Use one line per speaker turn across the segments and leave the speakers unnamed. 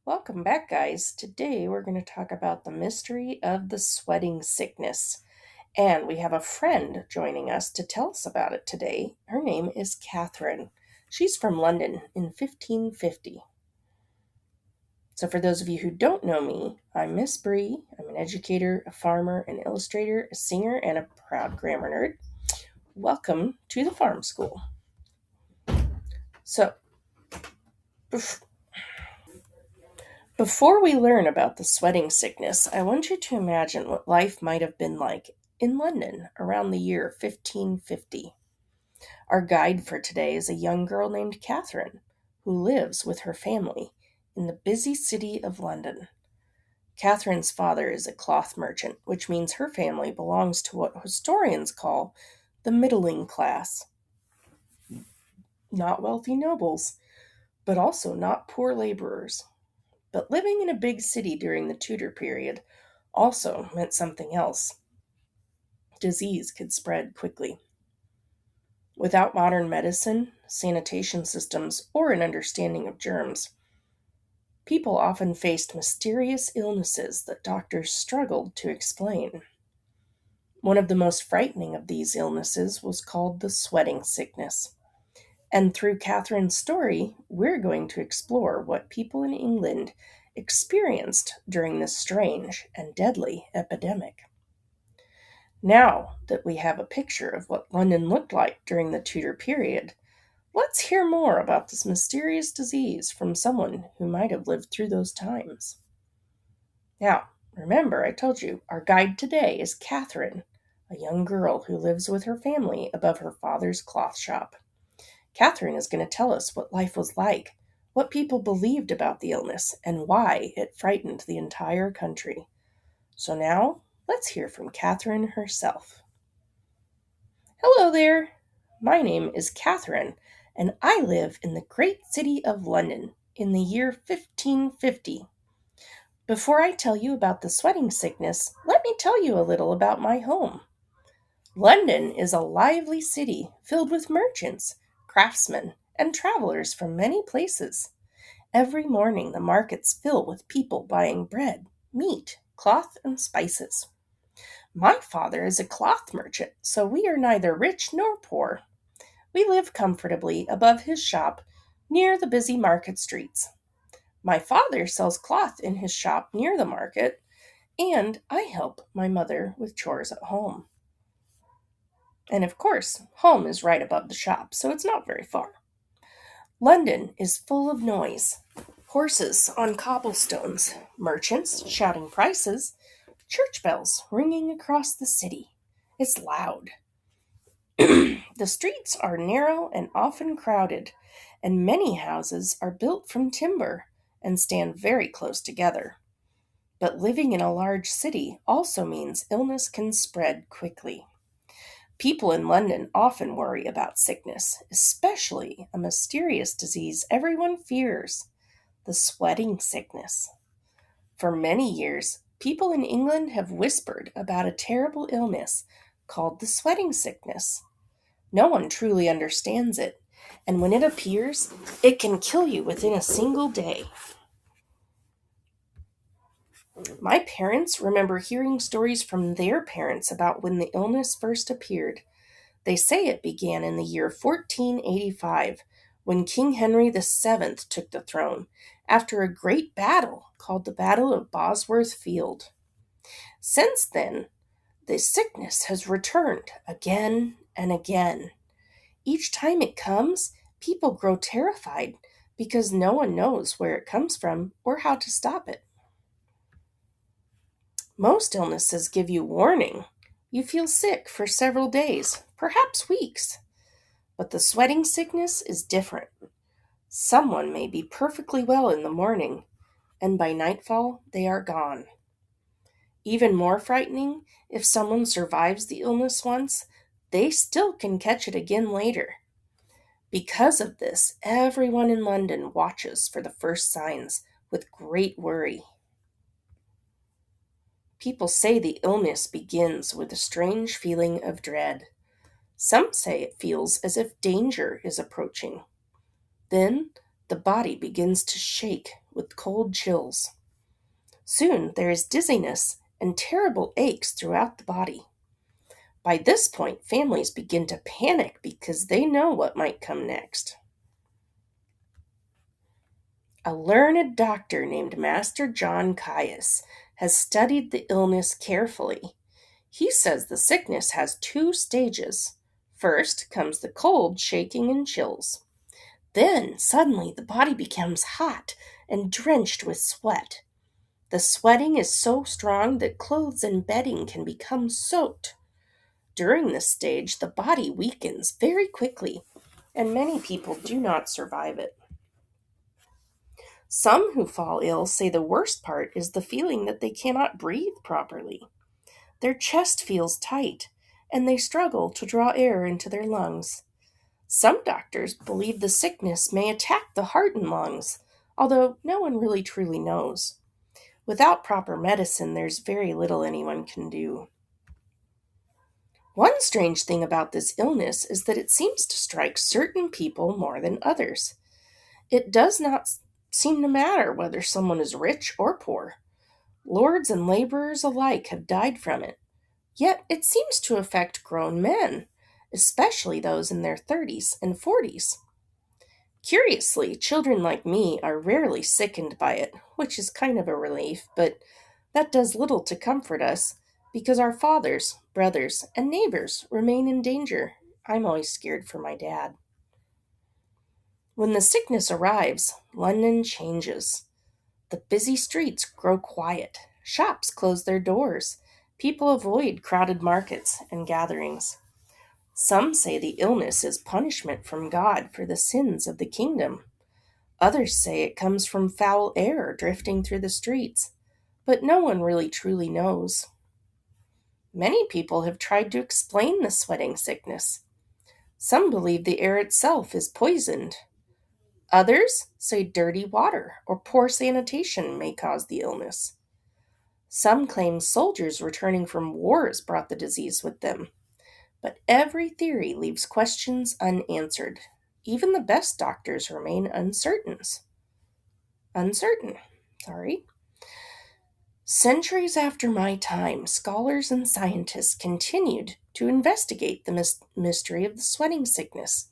Welcome back, guys. Today we're going to talk about the mystery of the sweating sickness. And we have a friend joining us to tell us about it today. Her name is Catherine. She's from London in 1550. So, for those of you who don't know me, I'm Miss Bree. I'm an educator, a farmer, an illustrator, a singer, and a proud grammar nerd. Welcome to the farm school. So, before we learn about the sweating sickness, I want you to imagine what life might have been like in London around the year 1550. Our guide for today is a young girl named Catherine, who lives with her family in the busy city of London. Catherine's father is a cloth merchant, which means her family belongs to what historians call the middling class. Not wealthy nobles, but also not poor laborers. But living in a big city during the Tudor period also meant something else. Disease could spread quickly. Without modern medicine, sanitation systems, or an understanding of germs, people often faced mysterious illnesses that doctors struggled to explain. One of the most frightening of these illnesses was called the sweating sickness. And through Catherine's story, we're going to explore what people in England experienced during this strange and deadly epidemic. Now that we have a picture of what London looked like during the Tudor period, let's hear more about this mysterious disease from someone who might have lived through those times. Now, remember, I told you our guide today is Catherine, a young girl who lives with her family above her father's cloth shop. Catherine is going to tell us what life was like, what people believed about the illness, and why it frightened the entire country. So now, let's hear from Catherine herself. Hello there. My name is Catherine, and I live in the great city of London in the year 1550. Before I tell you about the sweating sickness, let me tell you a little about my home. London is a lively city filled with merchants, craftsmen, and travelers from many places. Every morning the markets fill with people buying bread, meat, cloth, and spices. My father is a cloth merchant, so we are neither rich nor poor. We live comfortably above his shop near the busy market streets. My father sells cloth in his shop near the market, and I help my mother with chores at home. And of course, home is right above the shop, so it's not very far. London is full of noise. Horses on cobblestones, merchants shouting prices, church bells ringing across the city. It's loud. The streets are narrow and often crowded, and many houses are built from timber and stand very close together. But living in a large city also means illness can spread quickly. People in London often worry about sickness, especially a mysterious disease everyone fears, the sweating sickness. For many years, people in England have whispered about a terrible illness called the sweating sickness. No one truly understands it, and when it appears, it can kill you within a single day. My parents remember hearing stories from their parents about when the illness first appeared. They say it began in the year 1485, when King Henry VII took the throne, after a great battle called the Battle of Bosworth Field. Since then, the sickness has returned again and again. Each time it comes, people grow terrified because no one knows where it comes from or how to stop it. Most illnesses give you warning. You feel sick for several days, perhaps weeks. But the sweating sickness is different. Someone may be perfectly well in the morning, and by nightfall they are gone. Even more frightening, if someone survives the illness once, they still can catch it again later. Because of this, everyone in London watches for the first signs with great worry. People say the illness begins with a strange feeling of dread. Some say it feels as if danger is approaching. Then the body begins to shake with cold chills. Soon there is dizziness and terrible aches throughout the body. By this point, families begin to panic because they know what might come next. A learned doctor named Master John Caius has studied the illness carefully. He says the sickness has two stages. First comes the cold, shaking, and chills. Then, suddenly, the body becomes hot and drenched with sweat. The sweating is so strong that clothes and bedding can become soaked. During this stage, the body weakens very quickly, and many people do not survive it. Some who fall ill say the worst part is the feeling that they cannot breathe properly. Their chest feels tight, and they struggle to draw air into their lungs. Some doctors believe the sickness may attack the heart and lungs, although no one really truly knows. Without proper medicine, there's very little anyone can do. One strange thing about this illness is that it seems to strike certain people more than others. It does not seem to matter whether someone is rich or poor. Lords and laborers alike have died from it. Yet it seems to affect grown men, especially those in their 30s and 40s. Curiously, children like me are rarely sickened by it, which is kind of a relief, but that does little to comfort us because our fathers, brothers, and neighbors remain in danger. I'm always scared for my dad. When the sickness arrives, London changes. The busy streets grow quiet. Shops close their doors. People avoid crowded markets and gatherings. Some say the illness is punishment from God for the sins of the kingdom. Others say it comes from foul air drifting through the streets, but no one really truly knows. Many people have tried to explain the sweating sickness. Some believe the air itself is poisoned. Others say dirty water or poor sanitation may cause the illness. Some claim soldiers returning from wars brought the disease with them. But every theory leaves questions unanswered. Even the best doctors remain uncertain. Centuries after my time, scholars and scientists continued to investigate the mystery of the sweating sickness.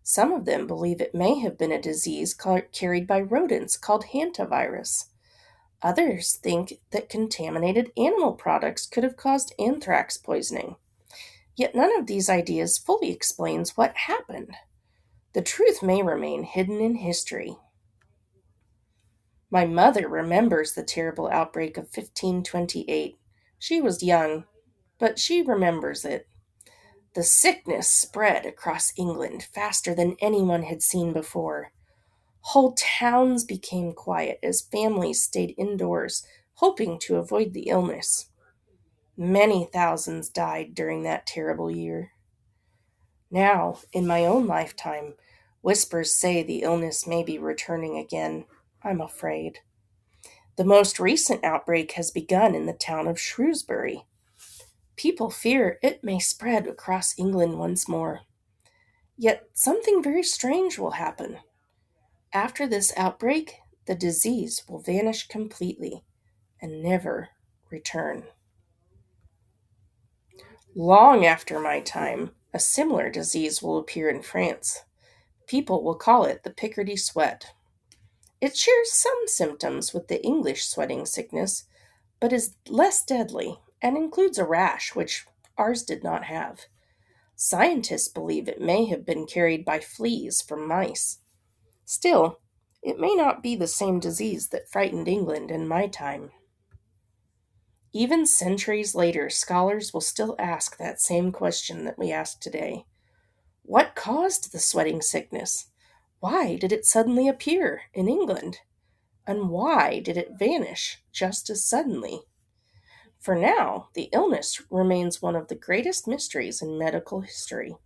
Some of them believe it may have been a disease carried by rodents called hantavirus. Others think that contaminated animal products could have caused anthrax poisoning. Yet none of these ideas fully explains what happened. The truth may remain hidden in history. My mother remembers the terrible outbreak of 1528. She was young, but she remembers it. The sickness spread across England faster than anyone had seen before. Whole towns became quiet as families stayed indoors, hoping to avoid the illness. Many thousands died during that terrible year. Now, in my own lifetime, whispers say the illness may be returning again. I'm afraid. The most recent outbreak has begun in the town of Shrewsbury. People fear it may spread across England once more. Yet something very strange will happen. After this outbreak, the disease will vanish completely and never return. Long after my time, a similar disease will appear in France. People will call it the Picardy sweat. It shares some symptoms with the English sweating sickness, but is less deadly and includes a rash, which ours did not have. Scientists believe it may have been carried by fleas from mice. Still, it may not be the same disease that frightened England in my time. Even centuries later, scholars will still ask that same question that we ask today. What caused the sweating sickness? Why did it suddenly appear in England? And why did it vanish just as suddenly? For now, the illness remains one of the greatest mysteries in medical history.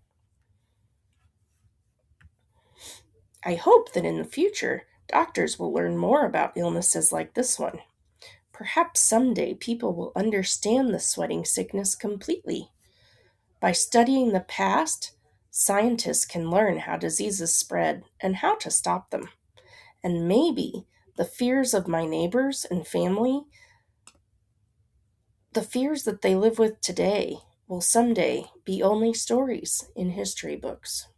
I hope that in the future, doctors will learn more about illnesses like this one. Perhaps someday people will understand the sweating sickness completely. By studying the past, scientists can learn how diseases spread and how to stop them. And maybe The fears of my neighbors and family, the fears that they live with today, will someday be only stories in history books.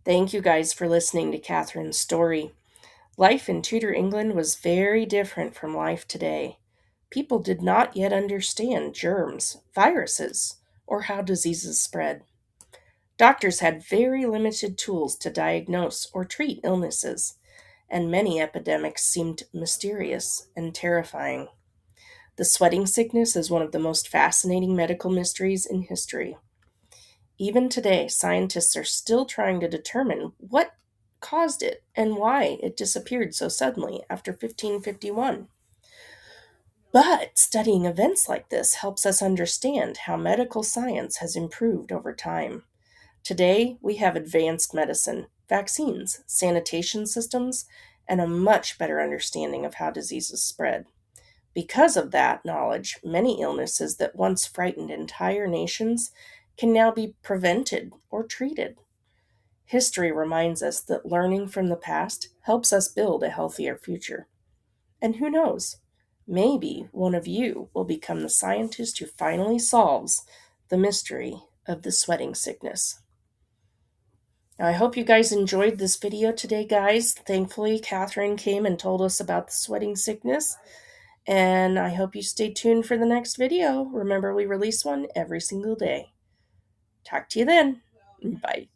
Thank you guys for listening to Catherine's story. Life in Tudor England was very different from life today. People did not yet understand germs, viruses, or how diseases spread. Doctors had very limited tools to diagnose or treat illnesses, and many epidemics seemed mysterious and terrifying. The sweating sickness is one of the most fascinating medical mysteries in history. Even today, scientists are still trying to determine what caused it and why it disappeared so suddenly after 1551. But studying events like this helps us understand how medical science has improved over time. Today, we have advanced medicine, vaccines, sanitation systems, and a much better understanding of how diseases spread. Because of that knowledge, many illnesses that once frightened entire nations can now be prevented or treated. History reminds us that learning from the past helps us build a healthier future. And who knows? Maybe one of you will become the scientist who finally solves the mystery of the sweating sickness. Now, I hope you guys enjoyed this video today, guys. Thankfully, Catherine came and told us about the sweating sickness. And I hope you stay tuned for the next video. Remember, we release one every single day. Talk to you then. Bye.